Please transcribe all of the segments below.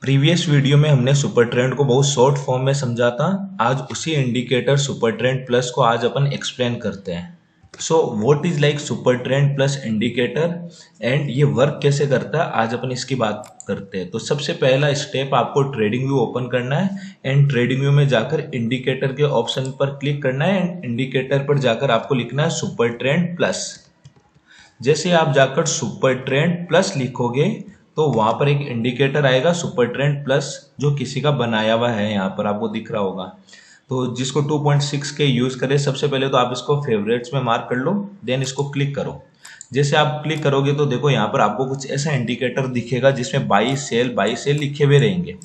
Previous video में हमने super trend को बहुत शॉर्ट फॉर्म में समझा था। आज उसी इंडिकेटर सुपर ट्रेंड प्लस को आज अपन एक्सप्लेन करते हैं। So what is like super trend plus indicator and ये वर्क कैसे करता है, आज अपन इसकी बात करते हैं। तो सबसे पहला स्टेप, आपको ट्रेडिंग व्यू ओपन करना है एंड ट्रेडिंग व्यू में जाकर इंडिकेटर के ऑप्शन पर क्लिक करना है एंड इंडिकेटर पर जाकर आपको लिखना है सुपर ट्रेंड प्लस। जैसे आप जाकर सुपर ट्रेंड प्लस लिखोगे तो वहां पर एक इंडिकेटर आएगा सुपर ट्रेंड प्लस, जो किसी का बनाया हुआ है, यहाँ पर आपको दिख रहा होगा। तो जिसको 2.6 के यूज करें, सबसे पहले तो आप इसको फेवरेट्स में मार्क कर लो, देन इसको क्लिक करो। जैसे आप क्लिक करोगे तो देखो यहाँ पर आपको कुछ ऐसा इंडिकेटर दिखेगा जिसमें बाई सेल लिखे हुए रहेंगे।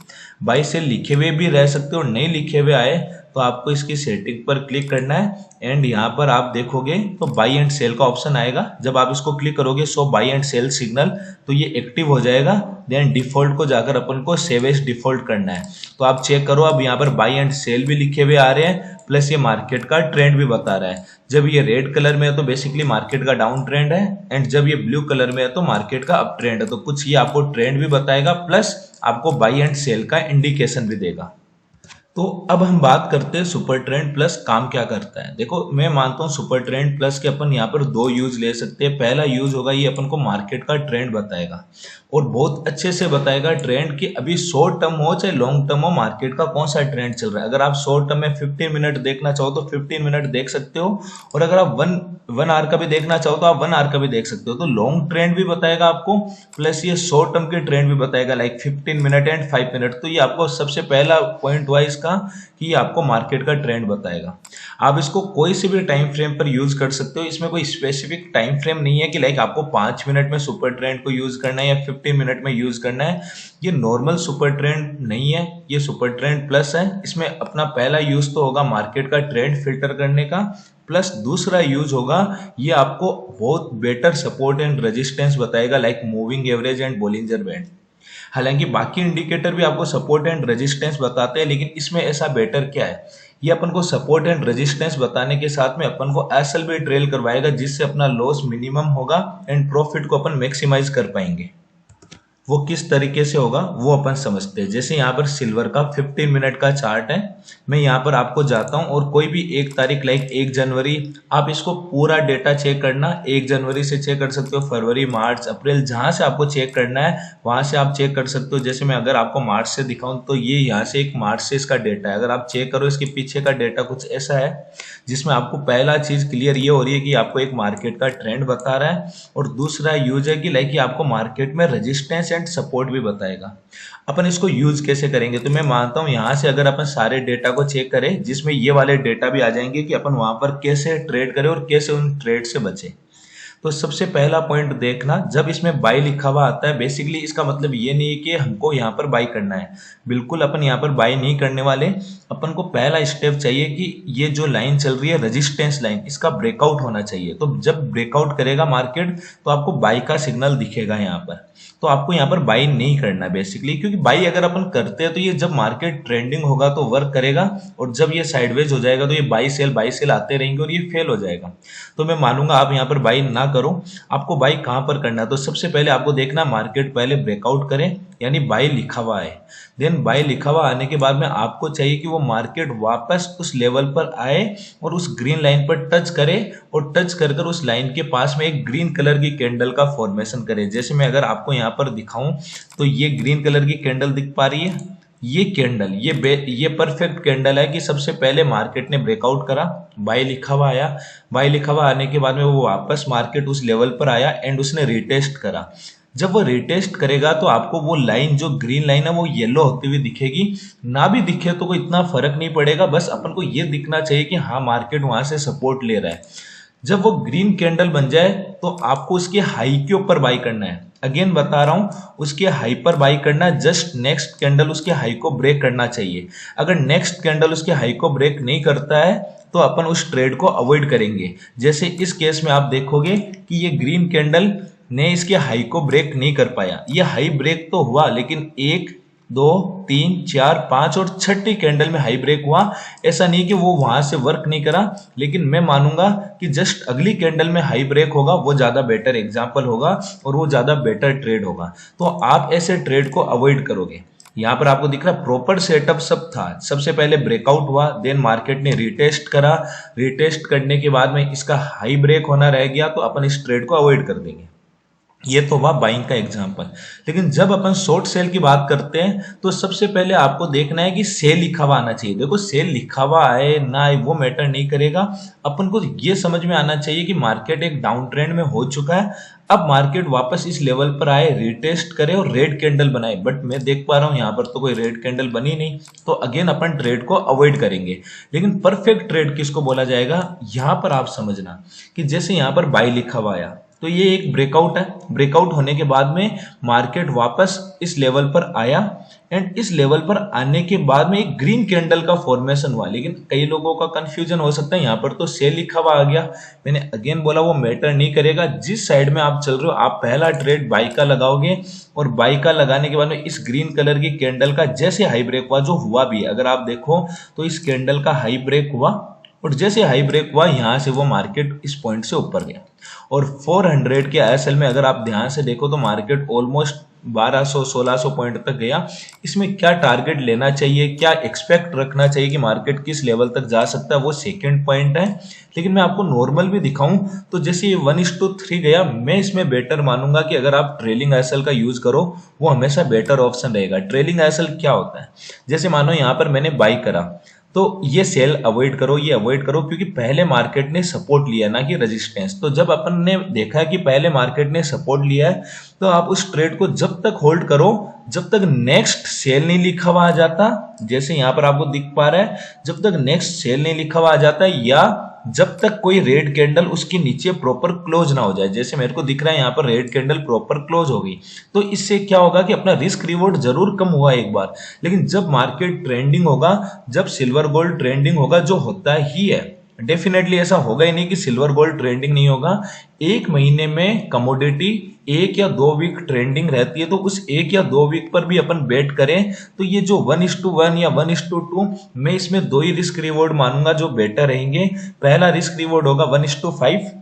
बाई सेल लिखे हुए भी रह सकते हो और नहीं लिखे हुए आए तो आपको इसकी सेटिंग पर क्लिक करना है एंड यहाँ पर आप देखोगे तो बाई एंड सेल का ऑप्शन आएगा। जब आप इसको क्लिक करोगे show buy and sell signal, तो ये एक्टिव हो जाएगा। देन डिफॉल्ट को जाकर अपन को सेव एज डिफॉल्ट करना है। तो आप चेक करो, अब यहाँ पर बाई एंड सेल भी लिखे हुए आ रहे हैं, प्लस ये मार्केट का ट्रेंड भी बता रहा है। जब ये रेड कलर में है तो बेसिकली मार्केट का डाउन ट्रेंड है एंड जब ये ब्लू कलर में है तो मार्केट का अप ट्रेंड है। तो कुछ ये आपको ट्रेंड भी बताएगा प्लस आपको बाई एंड सेल का इंडिकेशन भी देगा। तो अब हम बात करते हैं सुपर ट्रेंड प्लस काम क्या करता है। देखो, मैं मानता हूँ सुपर ट्रेंड प्लस के अपन यहाँ पर दो यूज ले सकते हैं। पहला यूज होगा, ये अपन को मार्केट का ट्रेंड बताएगा और बहुत अच्छे से बताएगा ट्रेंड की, अभी शॉर्ट टर्म हो चाहे लॉन्ग टर्म हो, मार्केट का कौन सा ट्रेंड चल रहा है। अगर आप शॉर्ट टर्म में 15 मिनट देखना चाहो तो 15 मिनट देख सकते हो और अगर आप वन आवर का भी देखना चाहो तो आप 1 आवर का भी देख सकते हो। तो लॉन्ग ट्रेंड भी बताएगा आपको, प्लस ये शॉर्ट टर्म के ट्रेंड भी बताएगा, लाइक 15 मिनट एंड 5 मिनट। तो ये आपको सबसे पहला पॉइंट हुआ इसका कि ये आपको मार्केट का ट्रेंड बताएगा। आप इसको कोई से भी टाइम फ्रेम पर यूज कर सकते हो, इसमें कोई स्पेसिफिक टाइम फ्रेम नहीं है कि लाइक आपको 5 मिनट में सुपर ट्रेंड को यूज करना है या 15 मिनट में यूज करना है। ये नॉर्मल सुपर ट्रेंड नहीं है, ये सुपर ट्रेंड प्लस है। इसमें अपना पहला यूज तो होगा मार्केट का ट्रेंड फिल्टर करने का, प्लस दूसरा यूज होगा ये आपको बहुत बेटर सपोर्ट एंड रेजिस्टेंस बताएगा, like moving average and Bollinger band. हालांकि बाकी इंडिकेटर भी आपको सपोर्ट एंड रेजिस्टेंस बताते हैं, लेकिन इसमें ऐसा बेटर क्या है, ये अपन को सपोर्ट एंड रेजिस्टेंस बताने के साथ में अपन को एसएल भी ट्रेल करवाएगा, जिससे अपना लॉस मिनिमम होगा एंड प्रॉफिट को अपन मैक्सिमाइज कर पाएंगे। वो किस तरीके से होगा वो अपन समझते हैं। जैसे यहाँ पर सिल्वर का 15 मिनट का चार्ट है, मैं यहाँ पर आपको जाता हूँ और कोई भी एक तारीख लाइक 1 जनवरी, आप इसको पूरा डेटा चेक करना। 1 जनवरी से चेक कर सकते हो, फरवरी, मार्च, अप्रैल, जहाँ से आपको चेक करना है वहाँ से आप चेक कर सकते हो। जैसे मैं अगर आपको मार्च से दिखाऊँ तो ये यहाँ से एक मार्च से इसका डेटा है। अगर आप चेक करो इसके पीछे का डेटा कुछ ऐसा है जिसमें आपको पहला चीज क्लियर ये हो रही है कि आपको एक मार्केट का ट्रेंड बता रहा है और दूसरा यूज है कि लाइक आपको मार्केट में रेजिस्टेंस एंड सपोर्ट भी बताएगा। अपन इसको यूज कैसे करेंगे, तो मैं मानता हूं यहां से अगर अपन सारे डेटा को चेक करें जिसमें ये वाले डेटा भी आ जाएंगे कि अपन वहां पर कैसे ट्रेड करें और कैसे उन ट्रेड से बचे। तो सबसे पहला पॉइंट देखना, जब इसमें बाई लिखा हुआ आता है बेसिकली इसका मतलब ये नहीं है कि हमको यहाँ पर बाई करना है। बिल्कुल अपन यहाँ पर बाई नहीं करने वाले। अपन को पहला स्टेप चाहिए कि ये जो लाइन चल रही है रेजिस्टेंस लाइन, इसका ब्रेकआउट होना चाहिए। तो जब ब्रेकआउट करेगा मार्केट तो आपको बाई का सिग्नल दिखेगा यहाँ पर। तो आपको यहाँ पर बाई नहीं करना बेसिकली, क्योंकि बाई अगर अपन करते हैं तो ये जब मार्केट ट्रेंडिंग होगा तो वर्क करेगा और जब ये साइडवेज हो जाएगा तो ये बाई सेल आते रहेंगे और ये फेल हो जाएगा। तो मैं मानूंगा आप यहाँ पर बाई ना करो। आपको बाई कहां पर करना है, तो सबसे पहले आपको देखना मार्केट पहले ब्रेकआउट करे, यानी बाई लिखा हुआ है। देन बाई लिखा हुआ आने के बाद में आपको चाहिए कि वो मार्केट वापस उस लेवल पर आए और उस ग्रीन लाइन पर टच करे और टच कर कर उस लाइन के पास में एक ग्रीन कलर की कैंडल का फॉर्मेशन करे। जैसे मैं अगर आपको यहाँ पर दिखाऊं तो ये ग्रीन कलर की कैंडल दिख पा रही है। ये कैंडल ये परफेक्ट कैंडल है कि सबसे पहले मार्केट ने ब्रेकआउट करा, बाई लिखा हुआ आया, बाई लिखा हुआ आने के बाद में वो वापस मार्केट उस लेवल पर आया एंड उसने रिटेस्ट करा। जब वो रिटेस्ट करेगा तो आपको वो लाइन जो ग्रीन लाइन है वो येलो होती हुई दिखेगी। ना भी दिखे तो कोई इतना फर्क नहीं पड़ेगा, बस अपन को ये दिखना चाहिए कि हाँ मार्केट वहां से सपोर्ट ले रहा है। जब वो ग्रीन कैंडल बन जाए तो आपको उसके हाई के ऊपर बाई करना है। अगेन बता रहा हूं, उसके हाई पर बाई करना है। जस्ट नेक्स्ट कैंडल उसके हाई को ब्रेक करना चाहिए। अगर नेक्स्ट कैंडल उसके हाई को ब्रेक नहीं करता है तो अपन उस ट्रेड को अवॉइड करेंगे। जैसे इस केस में आप देखोगे कि ये ग्रीन कैंडल ने इसके हाई को ब्रेक नहीं कर पाया। ये हाई ब्रेक तो हुआ लेकिन 1, 2, 3, 4, 5 और छठी कैंडल में हाई ब्रेक हुआ। ऐसा नहीं कि वो वहां से वर्क नहीं करा, लेकिन मैं मानूंगा कि जस्ट अगली कैंडल में हाई ब्रेक होगा, वो ज्यादा बेटर एग्जांपल होगा और वो ज्यादा बेटर ट्रेड होगा। तो आप ऐसे ट्रेड को अवॉइड करोगे। यहाँ पर आपको दिख रहा है प्रॉपर सेटअप सब था। सबसे पहले ब्रेकआउट हुआ, देन मार्केट ने रिटेस्ट करा, रिटेस्ट करने के बाद में इसका हाई ब्रेक होना रह गया तो अपन इस ट्रेड को अवॉइड कर देंगे। ये तो हुआ बाइंग का एग्जांपल। लेकिन जब अपन शॉर्ट सेल की बात करते हैं तो सबसे पहले आपको देखना है कि सेल लिखा हुआ आना चाहिए। देखो सेल लिखा हुआ आए ना आए वो मैटर नहीं करेगा, अपन को ये समझ में आना चाहिए कि मार्केट एक डाउन ट्रेंड में हो चुका है, अब मार्केट वापस इस लेवल पर आए, रिटेस्ट करे और रेड कैंडल बनाए। बट मैं देख पा रहा हूं यहाँ पर तो कोई रेड कैंडल बनी नहीं, तो अगेन अपन ट्रेड को अवॉइड करेंगे। लेकिन परफेक्ट ट्रेड किसको बोला जाएगा, यहाँ पर आप समझना कि जैसे यहाँ पर बाई लिखा हुआ आया तो ये एक ब्रेकआउट है, ब्रेकआउट होने के बाद में मार्केट वापस इस लेवल पर आया एंड इस लेवल पर आने के बाद में एक ग्रीन कैंडल का फॉर्मेशन हुआ। लेकिन कई लोगों का कंफ्यूजन हो सकता है, यहाँ पर तो सेल लिखा हुआ आ गया। मैंने अगेन बोला वो मैटर नहीं करेगा, जिस साइड में आप चल रहे हो आप पहला ट्रेड बाई का लगाओगे और बाई का लगाने के बाद में इस ग्रीन कलर की कैंडल का जैसे हाई ब्रेक हुआ, जो हुआ भी अगर आप देखो तो इस कैंडल का हाई ब्रेक हुआ और जैसे हाई ब्रेक हुआ यहाँ से वो मार्केट इस पॉइंट से ऊपर गया। और 400 के आईएसएल में अगर आप ध्यान से देखो तो मार्केट ऑलमोस्ट 1200-1600 पॉइंट तक गया। इसमें क्या टारगेट लेना चाहिए, क्या एक्सपेक्ट रखना चाहिए कि मार्केट किस लेवल तक जा सकता है, वो सेकंड पॉइंट है। लेकिन मैं आपको नॉर्मल भी दिखाऊं तो जैसे ये 1:3 गया, मैं इसमें बेटर मानूंगा कि अगर आप ट्रेलिंग आईएसएल का यूज करो वो हमेशा बेटर ऑप्शन रहेगा। ट्रेलिंग आईएसएल क्या होता है, जैसे मानो यहाँ पर मैंने बाई करा तो ये सेल अवॉइड करो, ये अवॉइड करो क्योंकि पहले मार्केट ने सपोर्ट लिया ना कि रेजिस्टेंस। तो जब अपन ने देखा कि पहले मार्केट ने सपोर्ट लिया है तो आप उस ट्रेड को जब तक होल्ड करो जब तक नेक्स्ट सेल नहीं लिखा हुआ आ जाता, जैसे यहाँ पर आपको दिख पा रहा है, जब तक नेक्स्ट सेल नहीं लिखा हुआ आ जाता या जब तक कोई रेड कैंडल उसके नीचे प्रॉपर क्लोज ना हो जाए। जैसे मेरे को दिख रहा है यहाँ पर रेड कैंडल प्रॉपर क्लोज हो गई, तो इससे क्या होगा कि अपना रिस्क रिवॉर्ड जरूर कम हुआ एक बार। लेकिन जब मार्केट ट्रेंडिंग होगा, जब सिल्वर गोल्ड ट्रेंडिंग होगा, जो होता ही है, डेफिनेटली ऐसा होगा ही नहीं कि सिल्वर गोल्ड ट्रेंडिंग नहीं होगा। एक महीने में कमोडिटी 1 या 2 वीक ट्रेंडिंग रहती है, तो उस 1 या 2 वीक पर भी अपन बेट करें तो ये जो 1:1 या 1:2, मैं इसमें 2 ही रिस्क रिवॉर्ड मानूंगा जो बेटर रहेंगे। पहला रिस्क रिवॉर्ड होगा 1:5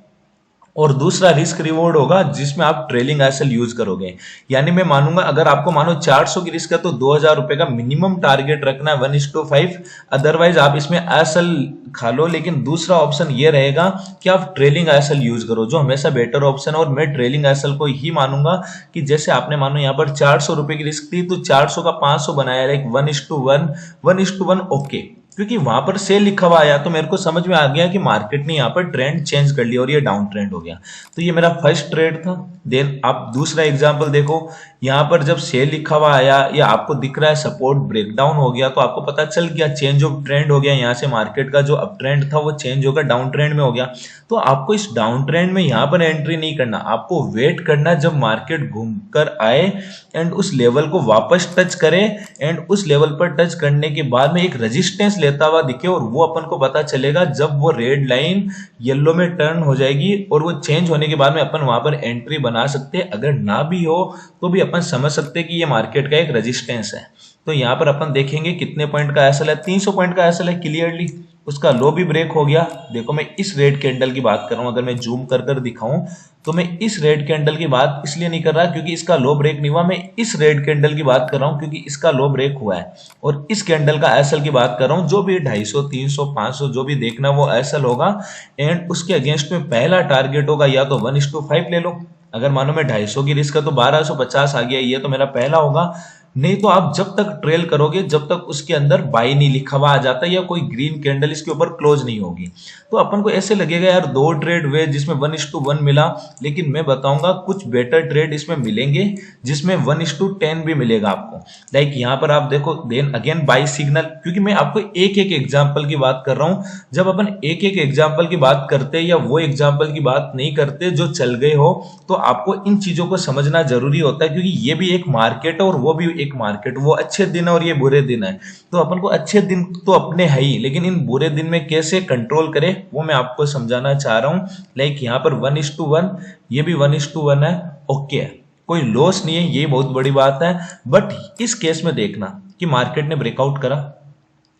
और दूसरा रिस्क रिवॉर्ड होगा जिसमें आप ट्रेलिंग आईएसएल यूज करोगे। यानी मैं मानूंगा अगर आपको मानो 400 की रिस्क है तो 2000 रुपए का मिनिमम टारगेट रखना है 1:5, अदरवाइज आप इसमें आईएसएल खा लो। लेकिन दूसरा ऑप्शन ये रहेगा कि आप ट्रेलिंग आईएसएल यूज करो, जो हमेशा बेटर ऑप्शन है। और मैं ट्रेलिंग आईएसएल को ही मानूंगा कि जैसे आपने मानो यहाँ पर 400 रुपए की रिस्क थी तो 400 का 500 बनाया, लाइक 1:1 ओके, क्योंकि वहां पर सेल लिखा हुआ आया तो मेरे को समझ में आ गया कि मार्केट ने यहाँ पर ट्रेंड चेंज कर लिया और ये डाउन ट्रेंड हो गया। तो ये मेरा फर्स्ट ट्रेड था। देन आप दूसरा एग्जांपल देखो, यहाँ पर जब सेल लिखा हुआ आया या आपको दिख रहा है सपोर्ट ब्रेकडाउन हो गया तो आपको पता चल गया चेंज ऑफ ट्रेंड हो गया, यहाँ से मार्केट का जो अप ट्रेंड था वो चेंज होकर डाउन ट्रेंड में हो गया। तो आपको इस डाउन ट्रेंड में यहाँ पर एंट्री नहीं करना, आपको वेट करना जब मार्केट घूमकर आए एंड उस लेवल को वापस टच करे एंड उस लेवल पर टच करने के बाद में एक रेजिस्टेंस लेता हुआ दिखे, और वो अपन को पता चलेगा जब वो रेड लाइन येलो में टर्न हो जाएगी और वो चेंज होने के बाद में अपन वहां पर एंट्री बना सकते हैं। अगर ना भी हो तो भी अपन समझ सकते हैं कि ये मार्केट का एक रेजिस्टेंस है। तो यहाँ पर अपन देखेंगे कितने पॉइंट का एसएल है, 300 पॉइंट का एसएल है क्लियरली। उसका लो भी ब्रेक हो गया। देखो मैं इस रेड कैंडल की बात कर रहा हूं, अगर मैं जूम कर कर दिखाऊं तो मैं इस रेड कैंडल की बात इसलिए नहीं कर रहा क्योंकि इसका लो ब्रेक नहीं हुआ, मैं इस रेड कैंडल की बात कर रहा हूं क्योंकि इसका लो ब्रेक हुआ है। और इस कैंडल का एसएल की बात कर रहा हूं, जो भी 250, 300, 500 जो भी देखना वो एसएल होगा एंड उसके अगेंस्ट में पहला टारगेट होगा या तो 1:5 ले लो। अगर मानो मैं 250 की रिस्क है तो 1250 आ गया, ये तो मेरा पहला होगा। नहीं तो आप जब तक ट्रेल करोगे जब तक उसके अंदर बाई नहीं लिखा हुआ आ जाता या कोई ग्रीन कैंडल इसके ऊपर क्लोज नहीं होगी, तो अपन को ऐसे लगेगा यार 2 ट्रेड हुए जिसमें 1:1 मिला। लेकिन मैं बताऊंगा कुछ बेटर ट्रेड इसमें मिलेंगे जिसमें 1:10 भी मिलेगा आपको। लाइक यहाँ पर आप देखो, देन अगेन बाई सिग्नल, क्योंकि मैं आपको एक एक एग्जाम्पल की बात कर रहा हूँ। जब अपन एक एक एग्जाम्पल की बात करते हैं या वो एग्जाम्पल की बात नहीं करते जो चल गए हो, तो आपको इन चीजों को समझना जरूरी होता है क्योंकि ये भी एक मार्केट है और वो भी एक मार्केट, वो अच्छे दिन है और ये बुरे दिन है। तो अपन को अच्छे दिन तो अपने है ही, लेकिन इन बुरे दिन में कैसे कंट्रोल करें वो मैं आपको समझाना चाह रहा हूं। लाइक यहाँ पर 1:1, ये भी 1:1 है, ओके है, कोई लॉस नहीं है, ये बहुत बड़ी बात है। बट इस केस में देखना कि मार्केट ने ब्रेकआउट करा,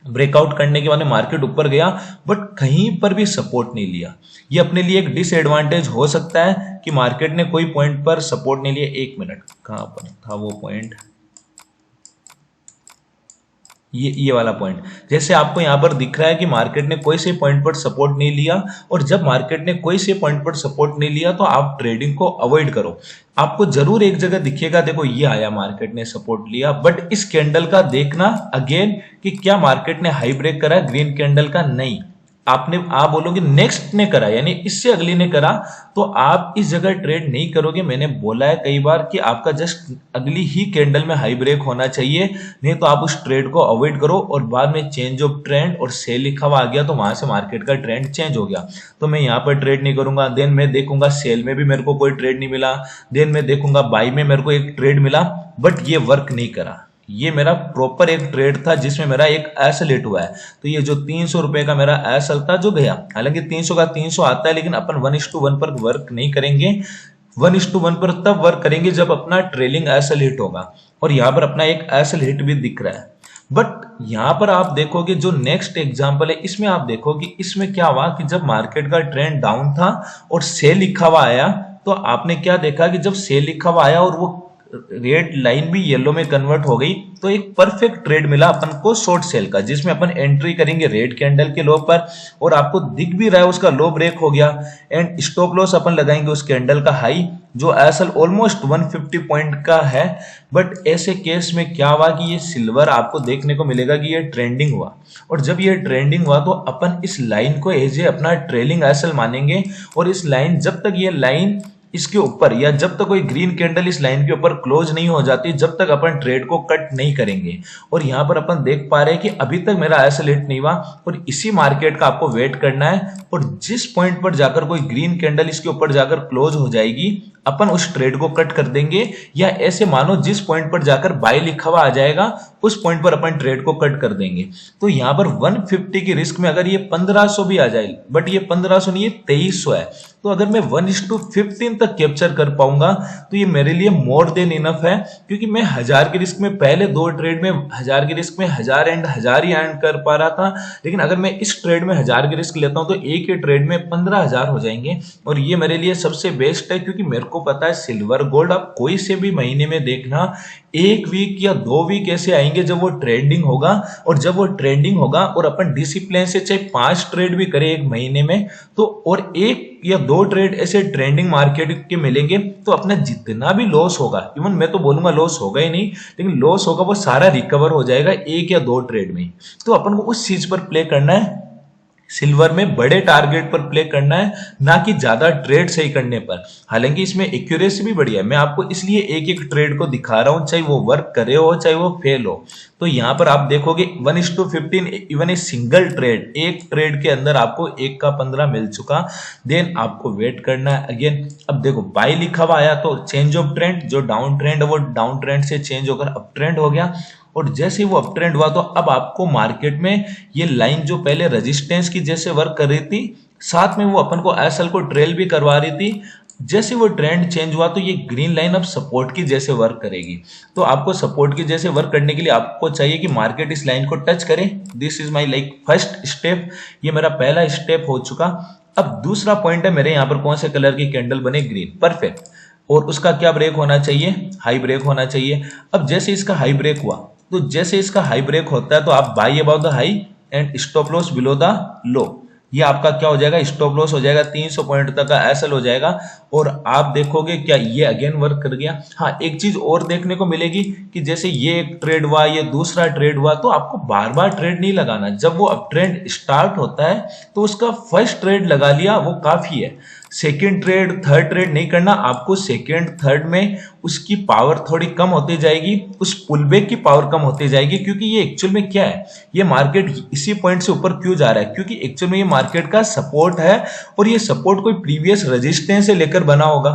ब्रेकआउट करने के बाद मार्केट ऊपर गया बट कहीं पर भी सपोर्ट नहीं लिया। ये अपने लिए एक डिसएडवांटेज हो सकता है कि मार्केट ने कोई पॉइंट पर सपोर्ट नहीं लिया। 1 मिनट, कहां पर था वो पॉइंट, ये वाला पॉइंट, जैसे आपको यहाँ पर दिख रहा है कि मार्केट ने कोई से पॉइंट पर सपोर्ट नहीं लिया, और जब मार्केट ने कोई से पॉइंट पर सपोर्ट नहीं लिया तो आप ट्रेडिंग को अवॉइड करो। आपको जरूर एक जगह दिखेगा, देखो ये आया, मार्केट ने सपोर्ट लिया, बट इस कैंडल का देखना अगेन कि क्या मार्केट ने हाई ब्रेक करा ग्रीन कैंडल का, नहीं। आप बोलोगे नेक्स्ट ने करा, यानी इससे अगली ने करा, तो आप इस जगह ट्रेड नहीं करोगे। मैंने बोला है कई बार कि आपका जस्ट अगली ही कैंडल में हाई ब्रेक होना चाहिए, नहीं तो आप उस ट्रेड को अवॉइड करो, और बाद में चेंज ऑफ ट्रेंड और सेल लिखा हुआ आ गया तो वहां से मार्केट का ट्रेंड चेंज हो गया, तो मैं यहाँ पर ट्रेड नहीं करूंगा। देन मैं देखूंगा सेल में भी मेरे को कोई ट्रेड नहीं मिला, देन मैं देखूंगा बाई में मेरे को एक ट्रेड मिला, बट ये वर्क नहीं करा। ये मेरा प्रॉपर एक ट्रेड था जिसमें मेरा एक एसल हिट हुआ है, तो ये जो 300 रुपए का मेरा एसल था जो गया, हालांकि 300 का 300 आता है, लेकिन अपन 1:1 पर वर्क नहीं करेंगे। 1:1 पर तब वर्क करेंगे जब अपना ट्रेलिंग एसल हिट होगा, और यहाँ पर अपना एक एसल हिट भी दिख रहा है। बट यहाँ पर आप देखोगे जो नेक्स्ट एग्जांपल है, इसमें आप देखोगे इसमें क्या हुआ कि जब मार्केट का ट्रेंड डाउन था और सेल लिखा हुआ आया, तो आपने क्या देखा कि जब सेल लिखा हुआ आया और वो रेड लाइन भी येलो में कन्वर्ट हो गई, तो एक परफेक्ट ट्रेड मिला अपन को शॉर्ट सेल का, जिसमें अपन एंट्री करेंगे रेड कैंडल के लो पर, और आपको दिख भी रहा है उसका लो ब्रेक हो गया, एंड स्टॉप लॉस अपन लगाएंगे उस कैंडल का हाई जो असल ऑलमोस्ट 150 पॉइंट का है। बट ऐसे केस में क्या हुआ कि ये सिल्वर आपको देखने को मिलेगा कि ये ट्रेंडिंग हुआ, और जब ये ट्रेंडिंग हुआ तो अपन इस लाइन को एज ए अपना ट्रेलिंग एसल मानेंगे, और इस लाइन जब तक ये लाइन इसके ऊपर, या जब तक कोई ग्रीन कैंडल इस लाइन के ऊपर क्लोज नहीं हो जाती, जब तक अपन ट्रेड को कट नहीं करेंगे। और यहाँ पर अपन देख पा रहे हैं कि अभी तक मेरा ऐसा लेट नहीं हुआ, और इसी मार्केट का आपको वेट करना है, और जिस पॉइंट पर जाकर कोई ग्रीन कैंडल इसके ऊपर जाकर क्लोज हो जाएगी, अपन उस ट्रेड को कट कर देंगे, या ऐसे मानो जिस पॉइंट पर जाकर बाय लिखा हुआ आ जाएगा उस पॉइंट पर अपन ट्रेड को कट कर देंगे। तो यहाँ पर 150 की रिस्क में अगर ये 1500 भी आ जाए, बट ये 1500 नहीं, ये 2300 है, तो अगर मैं 1:15 तक कैप्चर कर पाऊंगा तो ये मेरे लिए मोर देन इनफ है, क्योंकि मैं 1000 की रिस्क में पहले दो ट्रेड में 1000 की रिस्क में 1000 एंड 1000 ही एंड कर पा रहा था, लेकिन अगर मैं इस ट्रेड में 1000 की रिस्क लेता हूं तो एक ही ट्रेड में 15,000 हो जाएंगे, और ये मेरे लिए सबसे बेस्ट है। क्योंकि मेरे को पता है सिल्वर गोल्ड आप कोई से भी महीने में देखना, एक वीक या 2 वीक ऐसे आएंगे जब वो ट्रेंडिंग होगा, और जब वो ट्रेंडिंग होगा और अपन डिसिप्लिन से चाहे 5 ट्रेड भी करें एक महीने में, तो और 1 या 2 ट्रेड ऐसे ट्रेंडिंग मार्केट के मिलेंगे, तो अपना जितना भी लॉस होगा, इवन मैं तो बोलूंगा लॉस होगा ही नहीं, लेकिन लॉस होगा वो सारा रिकवर हो जाएगा 1 या 2 ट्रेड में। तो अपन को उस चीज पर प्ले करना है, सिल्वर में बड़े टारगेट पर प्ले करना है, ना कि ज्यादा ट्रेड सही करने पर। हालांकि इसमें एक्यूरेसी भी बढ़िया है, मैं आपको इसलिए एक एक ट्रेड को दिखा रहा हूं, चाहे वो वर्क करे हो चाहे वो फेल हो। तो यहां पर आप देखोगे 1:15 इवन ए सिंगल ट्रेड, एक ट्रेड के अंदर आपको 1 का 15 मिल चुका। देन आपको वेट करना है अगेन। अब देखो बाय लिखा हुआ आया तो चेंज ऑफ ट्रेंड, जो डाउन ट्रेंड है वो डाउन ट्रेंड से चेंज होकर अप ट्रेंड हो गया, और जैसे ही वो अप ट्रेंड हुआ तो अब आपको मार्केट में ये लाइन जो पहले रेजिस्टेंस की जैसे वर्क कर रही थी, साथ में वो अपन को एसएल को ट्रेल भी करवा रही थी, जैसे वो ट्रेंड चेंज हुआ तो ये ग्रीन लाइन अब सपोर्ट की जैसे वर्क करेगी। तो आपको सपोर्ट की जैसे वर्क करने के लिए आपको चाहिए कि मार्केट इस लाइन को टच करे। This is my like first step, ये मेरा पहला स्टेप हो चुका। अब दूसरा पॉइंट है मेरे यहाँ पर कौन से कलर की कैंडल बने, ग्रीन, परफेक्ट, और उसका क्या ब्रेक होना चाहिए, हाई ब्रेक होना चाहिए। अब जैसे इसका हाई ब्रेक हुआ, तो जैसे इसका हाई ब्रेक होता है तो आप by about the high and stop loss below the लो, ये आपका क्या हो जाएगा, स्टॉप लॉस हो जाएगा, 300 पॉइंट तक का एसएल हो जाएगा, और आप देखोगे क्या ये अगेन वर्क कर गया। हाँ, एक चीज और देखने को मिलेगी कि जैसे ये एक ट्रेड हुआ, ये दूसरा ट्रेड हुआ, तो आपको बार बार ट्रेड नहीं लगाना। जब वो अप ट्रेंड स्टार्ट होता है तो उसका फर्स्ट ट्रेड लगा लिया वो काफी है, सेकेंड ट्रेड थर्ड ट्रेड नहीं करना। आपको सेकेंड थर्ड में उसकी पावर थोड़ी कम होती जाएगी, उस पुलबैक की पावर कम होती जाएगी, क्योंकि ये एक्चुअल में क्या है, ये मार्केट इसी पॉइंट से ऊपर क्यों जा रहा है, क्योंकि एक्चुअल में ये मार्केट का सपोर्ट है, और ये सपोर्ट कोई प्रीवियस रेजिस्टेंस से लेकर बना होगा,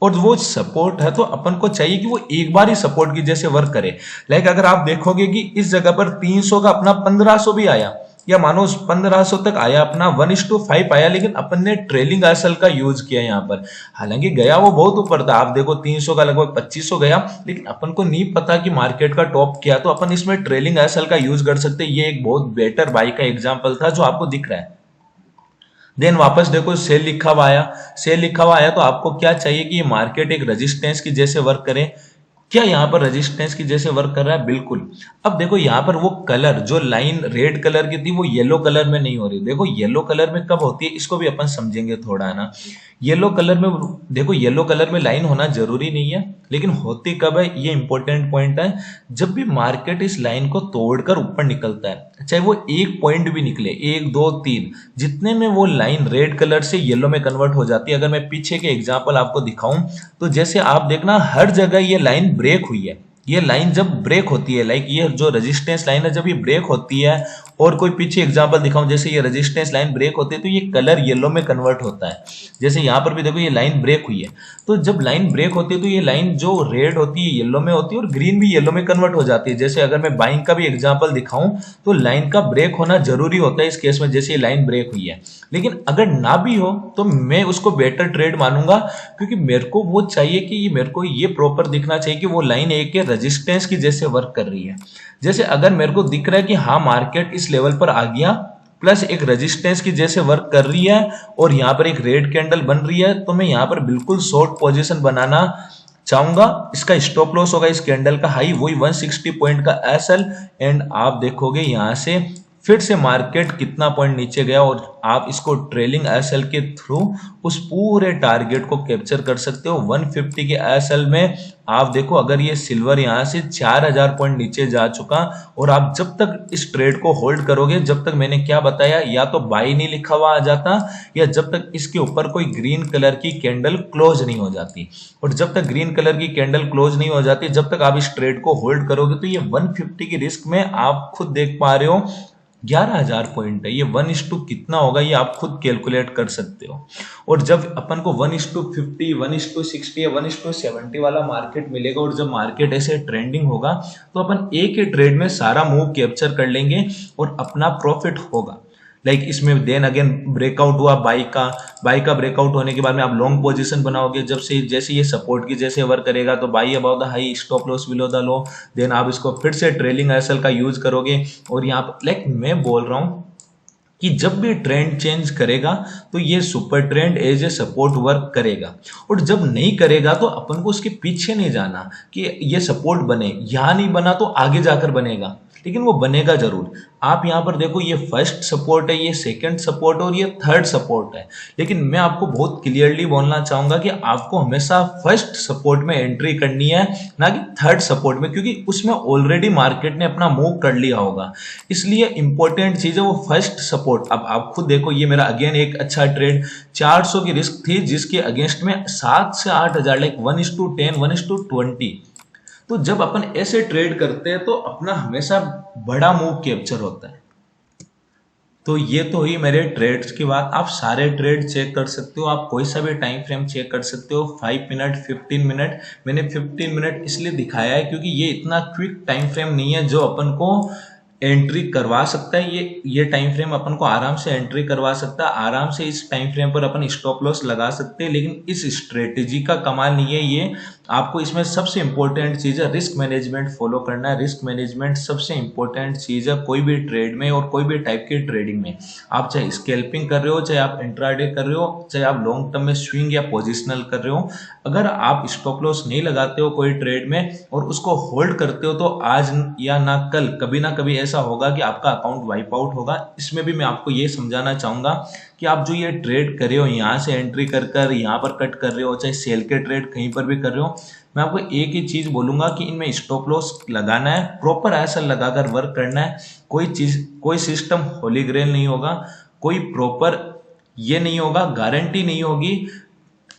और वो सपोर्ट है तो अपन को चाहिए कि वो एक बार ही सपोर्ट की जैसे वर्क करे। लाइक अगर आप देखोगे कि इस जगह पर 300 का अपना 1500 भी आया, या मानो 1500 तक आया, अपना 1:5 आया, लेकिन अपन ने ट्रेलिंग एसएल का यूज किया यहाँ पर। हालांकि गया वो बहुत ऊपर था, आप देखो 300 का लगभग 2500 गया, लेकिन अपन को नहीं पता कि मार्केट का टॉप क्या, तो अपन इसमें ट्रेलिंग एसएल का यूज कर सकते। ये एक बहुत बेटर बाई का एग्जाम्पल था जो आपको दिख रहा है। देन वापस देखो सेल लिखा हुआ आया, सेल लिखा हुआ आया तो आपको क्या चाहिए कि ये मार्केट एक रेजिस्टेंस की जैसे वर्क करे, क्या यहाँ पर रेजिस्टेंस की जैसे वर्क कर रहा है? बिल्कुल। अब देखो यहाँ पर वो कलर, जो लाइन रेड कलर की थी वो येलो कलर में नहीं हो रही। देखो येलो कलर में कब होती है, इसको भी अपन समझेंगे थोड़ा, है ना। येलो कलर में, देखो येलो कलर में लाइन होना जरूरी नहीं है, लेकिन होती कब है, ये इंपॉर्टेंट पॉइंट है। जब भी मार्केट इस लाइन को तोड़कर ऊपर निकलता है, चाहे वो एक पॉइंट भी निकले, एक दो तीन, जितने में वो लाइन रेड कलर से येलो में कन्वर्ट हो जाती है। अगर मैं पीछे के एग्जांपल आपको दिखाऊं, तो जैसे आप देखना हर जगह ये लाइन ब्रेक हुई है। ये लाइन जब ब्रेक होती है, लाइक ये जो रेजिस्टेंस लाइन है जब ये ब्रेक होती है, और कोई पीछे एग्जांपल दिखाऊं, जैसे ये रेजिस्टेंस लाइन ब्रेक होती है तो ये कलर येलो में कन्वर्ट होता है। जैसे यहाँ पर भी देखो ये लाइन ब्रेक हुई है, तो जब लाइन ब्रेक होती है तो ये लाइन जो रेड होती है येलो में होती है, और ग्रीन भी येलो में कन्वर्ट हो जाती है। जैसे अगर मैं बाइंग का भी एग्जांपल दिखाऊं, तो लाइन का ब्रेक होना जरूरी होता है इस केस में, जैसे ये लाइन ब्रेक हुई है। लेकिन अगर ना भी हो तो मैं उसको बेटर ट्रेड मानूंगा, क्योंकि मेरे को वो चाहिए कि ये मेरे को ये प्रॉपर दिखना चाहिए कि वो लाइन एक के रेजिस्टेंस की जैसे वर्क कर रही है। जैसे अगर मेरे को दिख रहा है कि हाँ मार्केट इस लेवल पर आ गया, प्लस एक रेजिस्टेंस की जैसे वर्क कर रही है, और यहाँ पर एक रेड कैंडल बन रही है, तो मैं यहाँ पर बिल्कुल शॉर्ट पोजीशन बनाना चाहूंगा। इसका स्टॉप लॉस होगा इस कैंडल का हाई, वही 160 पॉइंट का एसएल। एंड आप देखोगे यहाँ से फिर से मार्केट कितना पॉइंट नीचे गया, और आप इसको ट्रेलिंग एसएल के थ्रू उस पूरे टारगेट को कैप्चर कर सकते हो 150 के एसएल में। आप देखो अगर ये सिल्वर यहाँ से 4000 पॉइंट नीचे जा चुका, और आप जब तक इस ट्रेड को होल्ड करोगे, जब तक मैंने क्या बताया, या तो बाई नहीं लिखा हुआ आ जाता, या जब तक इसके ऊपर कोई ग्रीन कलर की कैंडल क्लोज नहीं हो जाती। और जब तक ग्रीन कलर की कैंडल क्लोज नहीं हो जाती, जब तक आप इस ट्रेड को होल्ड करोगे, तो ये 150 की रिस्क में आप खुद देख पा रहे हो 11,000 पॉइंट है। ये 1:2 कितना होगा ये आप खुद कैलकुलेट कर सकते हो। और जब अपन को 1:50, 1:60 या 1:70 वाला मार्केट मिलेगा, और जब मार्केट ऐसे ट्रेंडिंग होगा, तो अपन एक ही ट्रेड में सारा मूव कैप्चर कर लेंगे और अपना प्रॉफिट होगा। लाइक इसमें देन अगेन ब्रेकआउट हुआ बाई का ब्रेकआउट होने के बाद में आप लॉन्ग पोजीशन बनाओगे। जब से जैसे ये सपोर्ट की जैसे वर्क करेगा, तो buy above the high, stop loss below the low, then आप इसको फिर से ट्रेलिंग एसएल का यूज करोगे। और यहाँ पर लाइक मैं बोल रहा हूँ कि जब भी ट्रेंड चेंज करेगा, तो ये super trend as a support work करेगा। और जब नहीं करेगा, तो अपन को उसके पीछे नहीं जाना कि ये सपोर्ट बने, यहां नहीं बना तो आगे जाकर बनेगा, लेकिन वो बनेगा जरूर। आप यहाँ पर देखो ये फर्स्ट सपोर्ट है, ये सेकंड सपोर्ट और ये थर्ड सपोर्ट है। लेकिन मैं आपको बहुत क्लियरली बोलना चाहूंगा कि आपको हमेशा फर्स्ट सपोर्ट में एंट्री करनी है, ना कि थर्ड सपोर्ट में, क्योंकि उसमें ऑलरेडी मार्केट ने अपना मूव कर लिया होगा। इसलिए इंपॉर्टेंट चीज है वो फर्स्ट सपोर्ट। अब आप खुद देखो, ये मेरा अगेन एक अच्छा ट्रेड 400 की रिस्क थी, जिसके अगेंस्ट में 7 से 8,000, लाइक 1:10, 1:20। तो जब अपन ऐसे ट्रेड करते हैं, तो अपना हमेशा बड़ा मूव कैप्चर होता है। तो ये तो हुई मेरे ट्रेड्स की बात। आप सारे ट्रेड चेक कर सकते हो, आप कोई सा भी टाइम फ्रेम चेक कर सकते हो, 5 मिनट, 15 मिनट। मैंने 15 मिनट इसलिए दिखाया है क्योंकि ये इतना क्विक टाइम फ्रेम नहीं है जो अपन को एंट्री करवा सकता है। ये टाइम फ्रेम अपन को आराम से एंट्री करवा सकता है, आराम से इस टाइम फ्रेम पर अपन स्टॉप लॉस लगा सकते हैं। लेकिन इस स्ट्रेटेजी का कमाल नहीं है ये। आपको इसमें सबसे इंपॉर्टेंट चीज है रिस्क मैनेजमेंट फॉलो करना है। रिस्क मैनेजमेंट सबसे इंपॉर्टेंट चीज है कोई भी ट्रेड में और कोई भी टाइप की ट्रेडिंग में। आप चाहे स्कैल्पिंग कर रहे हो, चाहे आप इंट्राडे कर रहे हो, चाहे आप लॉन्ग टर्म में स्विंग या पोजिशनल कर रहे हो, अगर आप स्टॉप लॉस नहीं लगाते हो कोई ट्रेड में और उसको होल्ड करते हो, तो आज या ना कल कभी ना कभी ऐसा होगा कि आपका अकाउंट वाइप आउट होगा। इसमें भी मैं आपको ये समझाना चाहूंगा कि आप जो ये ट्रेड कर रहे हो, यहाँ से एंट्री कर कर यहाँ पर कट कर रहे हो, चाहे सेल के ट्रेड कहीं पर भी कर रहे हो, मैं आपको एक ही चीज बोलूंगा कि इनमें स्टॉप लॉस लगाना है, प्रॉपर ऐसा लगाकर वर्क करना है। कोई सिस्टम होली ग्रेल नहीं होगा, कोई प्रॉपर ये नहीं होगा, गारंटी नहीं होगी।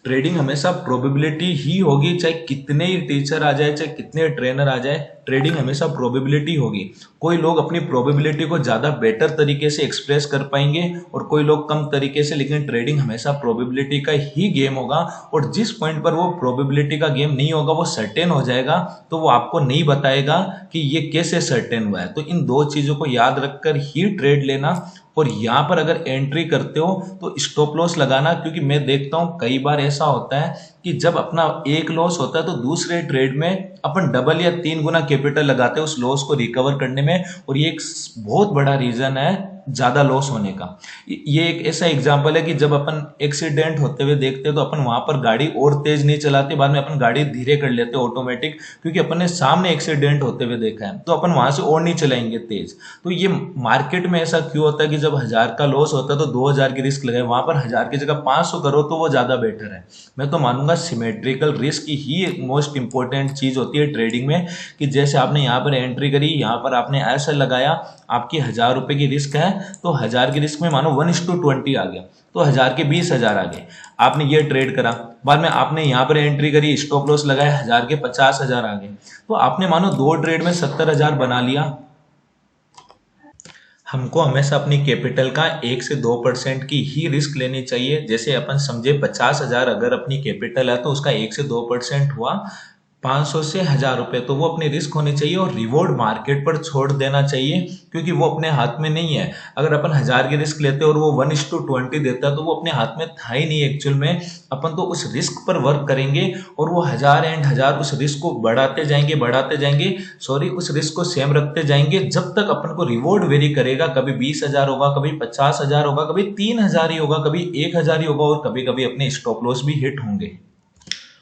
ट्रेडिंग हमेशा प्रोबेबिलिटी ही होगी, चाहे कितने ही टीचर आ जाए, चाहे कितने ट्रेनर आ जाए, ट्रेडिंग हमेशा प्रोबेबिलिटी होगी। कोई लोग अपनी प्रोबेबिलिटी को ज्यादा बेटर तरीके से एक्सप्रेस कर पाएंगे और कोई लोग कम तरीके से, लेकिन ट्रेडिंग हमेशा प्रोबेबिलिटी का ही गेम होगा। और जिस पॉइंट पर वो प्रोबेबिलिटी का गेम नहीं होगा, वो सर्टेन हो जाएगा, तो वो आपको नहीं बताएगा कि ये कैसे सर्टेन हुआ है। तो इन दो चीजों को याद रखकर ही ट्रेड लेना। और यहाँ पर अगर एंट्री करते हो तो स्टॉप लॉस लगाना, क्योंकि मैं देखता हूँ कई बार ऐसा होता है कि जब अपना एक लॉस होता है तो दूसरे ट्रेड में अपन डबल या 3 गुना कैपिटल लगाते हैं उस लॉस को रिकवर करने में, और ये एक बहुत बड़ा रीजन है ज्यादा लॉस होने का। ये एक ऐसा एग्जांपल है कि जब अपन एक्सीडेंट होते हुए देखते हैं तो अपन वहां पर गाड़ी और तेज नहीं चलाते, बाद में अपन गाड़ी धीरे कर लेते हैं ऑटोमेटिक, क्योंकि अपन ने सामने एक्सीडेंट होते हुए देखा है, तो अपन वहां से और नहीं चलाएंगे तेज। तो ये मार्केट में ऐसा क्यों होता है कि जब 1000 का लॉस होता है तो 2000 की रिस्क लगाए, वहां पर 1000 की जगह 500 करो तो वो ज्यादा बेटर है। मैं तो मानूंगा सिमेट्रिकल रिस्क ही मोस्ट इंपॉर्टेंट चीज होती है ट्रेडिंग में, कि जैसे आपने यहाँ पर एंट्री करी, यहाँ पर आपने ऐसा लगाया, आपकी 1000 रुपए की रिस्क है, तो 1000 की रिस्क में मानो 1:20 आ गया, तो 1000 के 20,000 आ गए। आपने ये ट्रेड करा, बाद में आपने यहाँ पर एंट्री करी, स्टॉप लॉस लगाया, 1000 के 50,000 आ गए, तो आपने मानो 2 ट्रेड में 70,000 बना लिया। हमको हमेशा अपनी कैपिटल का 1 से 2% की ही रिस्क लेनी चाहिए। जैसे अपन समझे 50,000 अगर अपनी कैपिटल है तो उसका 1 से 2% हुआ 500 से 1000 रुपए, तो वो अपनी रिस्क होनी चाहिए और रिवॉर्ड मार्केट पर छोड़ देना चाहिए, क्योंकि वो अपने हाथ में नहीं है। अगर अपन 1000 की रिस्क लेते और वो 1:20 देता तो वो अपने हाथ में था ही नहीं एक्चुअल में। अपन तो उस रिस्क पर वर्क करेंगे और वो 1000 उस रिस्क को बढ़ाते जाएंगे, सॉरी उस रिस्क को सेम रखते जाएंगे जब तक अपन को रिवॉर्ड वेरी करेगा। कभी 20,000 होगा, कभी 50,000 होगा, कभी 3,000 ही होगा, कभी 1,000 ही होगा, और कभी कभी अपने स्टॉप लॉस भी हिट होंगे।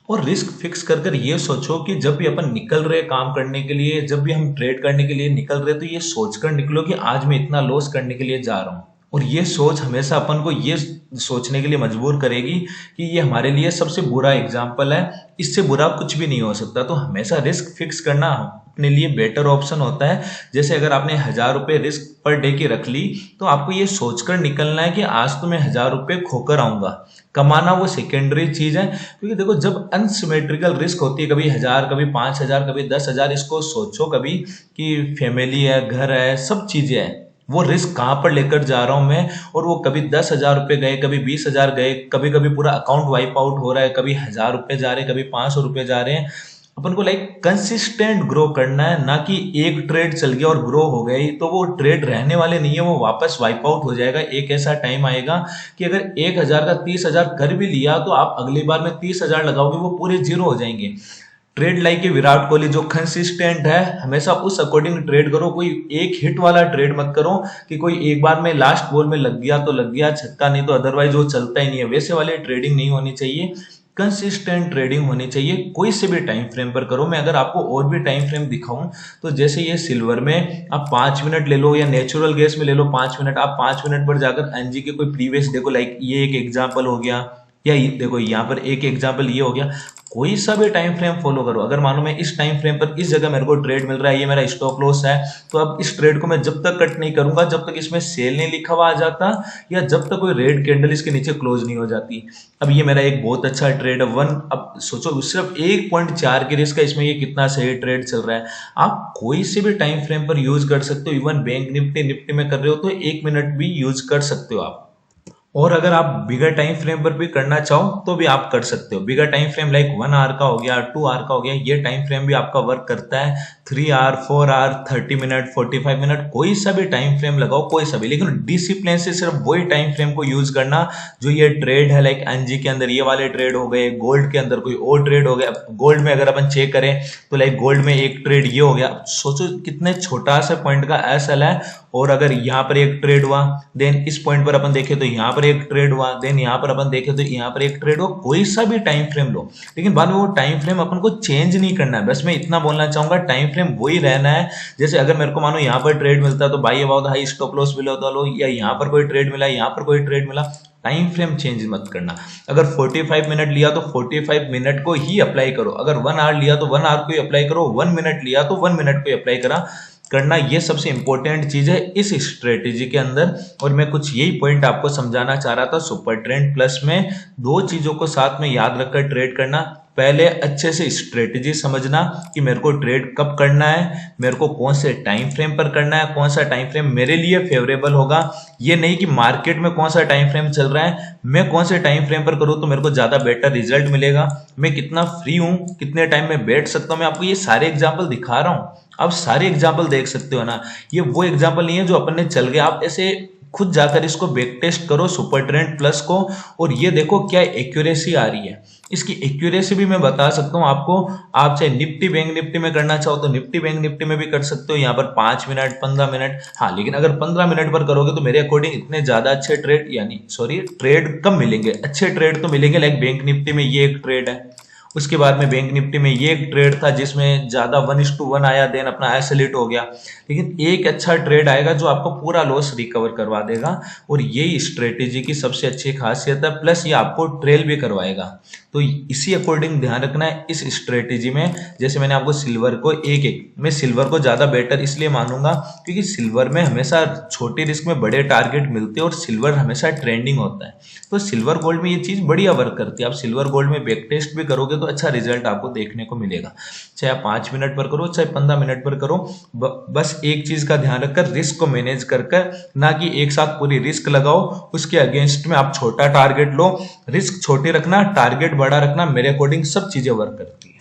और रिस्क फिक्स कर कर ये सोचो कि जब भी अपन निकल रहे काम करने के लिए, जब भी हम ट्रेड करने के लिए निकल रहे, तो ये सोचकर निकलो कि आज मैं इतना लॉस करने के लिए जा रहा हूँ। और ये सोच हमेशा अपन को ये सोचने के लिए मजबूर करेगी कि ये हमारे लिए सबसे बुरा एग्जाम्पल है, इससे बुरा कुछ भी नहीं हो सकता। तो हमेशा रिस्क फिक्स करना अपने लिए बेटर ऑप्शन होता है। जैसे अगर आपने 1000 रुपये रिस्क पर डे की रख ली, तो आपको ये सोचकर निकलना है कि आज तो मैं 1000 रुपये खोकर आऊंगा। कमाना वो सेकेंडरी चीज है, क्योंकि देखो जब अनसिमेट्रिकल रिस्क होती है, कभी 1000, कभी 5000, कभी 10,000, इसको सोचो कभी कि फैमिली है, घर है, सब चीजें हैं, वो रिस्क कहाँ पर लेकर जा रहा हूं मैं। और वो कभी 10,000 रुपये गए, कभी 20,000 गए, कभी कभी पूरा अकाउंट वाइप आउट हो रहा है, कभी 1000 रुपये जा रहे हैं, कभी 500 रुपये जा रहे हैं। अपन को कंसिस्टेंट ग्रो करना है, ना कि एक ट्रेड चल गया और ग्रो हो गई तो वो ट्रेड रहने वाले नहीं है, वो वापस वाइप आउट हो जाएगा। एक ऐसा टाइम आएगा कि अगर 1000 का 30,000 कर भी लिया तो आप अगली बार में 30,000 लगाओगे, वो पूरे जीरो हो जाएंगे। ट्रेड लाइक के विराट कोहली जो कंसिस्टेंट है, हमेशा उस अकॉर्डिंग ट्रेड करो। कोई एक हिट वाला ट्रेड मत करो कि कोई एक बार में लास्ट बॉल में लग गया तो लग गया, छक्का नहीं तो अदरवाइज वो चलता ही नहीं है। वैसे वाले ट्रेडिंग नहीं होनी चाहिए, कंसिस्टेंट ट्रेडिंग होनी चाहिए। कोई से भी टाइम फ्रेम पर करो। मैं अगर आपको और भी टाइम फ्रेम दिखाऊं तो जैसे ये सिल्वर में आप 5 मिनट ले लो, या नेचुरल गैस में ले लो 5 मिनट। आप 5 मिनट पर जाकर एनजी के कोई प्रीवियस देखो, लाइक ये एक एग्जाम्पल हो गया, या देखो यहाँ पर एक एग्जाम्पल ये हो गया। कोई सा भी टाइम फ्रेम फॉलो करो। अगर मानो मैं इस टाइम फ्रेम पर इस जगह मेरे को ट्रेड मिल रहा है, ये मेरा स्टॉप लॉस है, तो अब इस ट्रेड को मैं जब तक कट नहीं करूंगा जब तक इसमें सेल नहीं लिखा हुआ आ जाता, या जब तक कोई रेड कैंडल इसके नीचे क्लोज नहीं हो जाती। अब ये मेरा एक बहुत अच्छा ट्रेड है वन, अब सोचो सिर्फ 1.4 की रिस्क है, इसमें ये कितना सही ट्रेड चल रहा है। आप कोई से भी टाइम फ्रेम पर यूज कर सकते हो। इवन बैंक निफ्टी में कर रहे हो तो 1 मिनट भी यूज कर सकते हो आप। और अगर आप बिगर टाइम फ्रेम पर भी करना चाहो तो भी आप कर सकते हो। बिगर टाइम फ्रेम लाइक 1 आवर का हो गया, 2 आवर का हो गया, ये टाइम फ्रेम भी आपका वर्क करता है। 3 आवर, 4 आवर, 30 मिनट, 45 मिनट, कोई सा भी टाइम फ्रेम लगाओ, कोई सा भी, लेकिन डिसिप्लिन से सिर्फ वही टाइम फ्रेम को यूज करना जो ये ट्रेड है। लाइक एनजी के अंदर ये वाले ट्रेड हो गए, गोल्ड के अंदर कोई और ट्रेड हो गया। गोल्ड में अगर अपन चेक करें तो लाइक गोल्ड में एक ट्रेड ये हो गया। सोचो कितने छोटा सा पॉइंट का एसएल है, और अगर यहाँ पर एक ट्रेड हुआ, देन इस पॉइंट पर अपन देखें तो यहाँ पर एक ट्रेड हुआ, देन यहाँ पर अपन देखें तो यहाँ पर एक ट्रेड हुआ। कोई सा भी टाइम फ्रेम लो, लेकिन बाद में वो टाइम फ्रेम अपन को चेंज नहीं करना है। बस मैं इतना बोलना चाहूंगा, टाइम फ्रेम वही रहना है। जैसे अगर मेरे को मानो यहाँ पर ट्रेड मिलता है तो buy about high stop loss below the लो, या यहाँ पर कोई ट्रेड मिला, यहाँ पर कोई ट्रेड मिला, टाइम फ्रेम चेंज मत करना। अगर 45 मिनट लिया तो 45 मिनट को ही अप्लाई करो। अगर 1 आवर लिया तो 1 आवर को ही अप्लाई करो। 1 मिनट लिया तो 1 मिनट को ही अप्लाई करना। ये सबसे इंपॉर्टेंट चीज है इस स्ट्रेटेजी के अंदर। और मैं कुछ यही पॉइंट आपको समझाना चाह रहा था। सुपर ट्रेंड प्लस में 2 चीजों को साथ में याद रखकर ट्रेड करना। पहले अच्छे से स्ट्रेटेजी समझना कि मेरे को ट्रेड कब करना है, मेरे को कौन से टाइम फ्रेम पर करना है, कौन सा टाइम फ्रेम मेरे लिए फेवरेबल होगा। ये नहीं कि मार्केट में कौन सा टाइम फ्रेम चल रहा है, मैं कौन से टाइम फ्रेम पर करूँ तो मेरे को ज्यादा बेटर रिजल्ट मिलेगा, मैं कितना फ्री हूँ, कितने टाइम में बैठ सकता हूँ। मैं आपको ये सारे एग्जाम्पल दिखा रहा हूँ, आप सारे एग्जाम्पल देख सकते हो ना। ये वो एग्जाम्पल नहीं है जो अपन ने चल गया। आप ऐसे खुद जाकर इसको बैक टेस्ट करो सुपर ट्रेंड प्लस को, और ये देखो क्या एक्यूरेसी आ रही है। इसकी एक्यूरेसी भी मैं बता सकता हूँ आपको। आप चाहे निफ्टी बैंक निफ्टी में करना चाहो तो निफ्टी बैंक निफ्टी में भी कर सकते हो, यहाँ पर 5 मिनट 15 मिनट। हाँ, लेकिन अगर 15 मिनट पर करोगे तो मेरे अकॉर्डिंग इतने ज्यादा अच्छे ट्रेड, यानी सॉरी ट्रेड कम मिलेंगे, अच्छे ट्रेड तो मिलेंगे। लाइक बैंक निफ्टी में ये एक ट्रेड है, उसके बाद में बैंक निफ्टी में ये एक ट्रेड था जिसमें ज्यादा 1:1 आया, देन अपना आइसोलेट हो गया। लेकिन एक अच्छा ट्रेड आएगा जो आपको पूरा लॉस रिकवर करवा देगा, और यही स्ट्रेटेजी की सबसे अच्छी खासियत है। प्लस ये आपको ट्रेल भी करवाएगा। तो इसी अकॉर्डिंग ध्यान रखना है इस स्ट्रेटेजी में। जैसे मैंने आपको सिल्वर को मैं सिल्वर को ज्यादा बेटर इसलिए मानूंगा क्योंकि सिल्वर में हमेशा छोटी रिस्क में बड़े टारगेट मिलते हैं और सिल्वर हमेशा ट्रेंडिंग होता है। तो सिल्वर गोल्ड में ये चीज बढ़िया वर्क करती है। आप सिल्वर गोल्ड में बैक टेस्ट भी करोगे तो अच्छा रिजल्ट आपको देखने को मिलेगा, चाहे आप 5 मिनट पर करो चाहे 15 मिनट पर करो। बस एक चीज का ध्यान रखकर रिस्क को मैनेज कर कर, ना कि एक साथ पूरी रिस्क लगाओ, उसके अगेंस्ट में आप छोटा टारगेट लो। रिस्क छोटी रखना, टारगेट बड़ा रखना, मेरे अकॉर्डिंग सब चीजें वर्क करती है।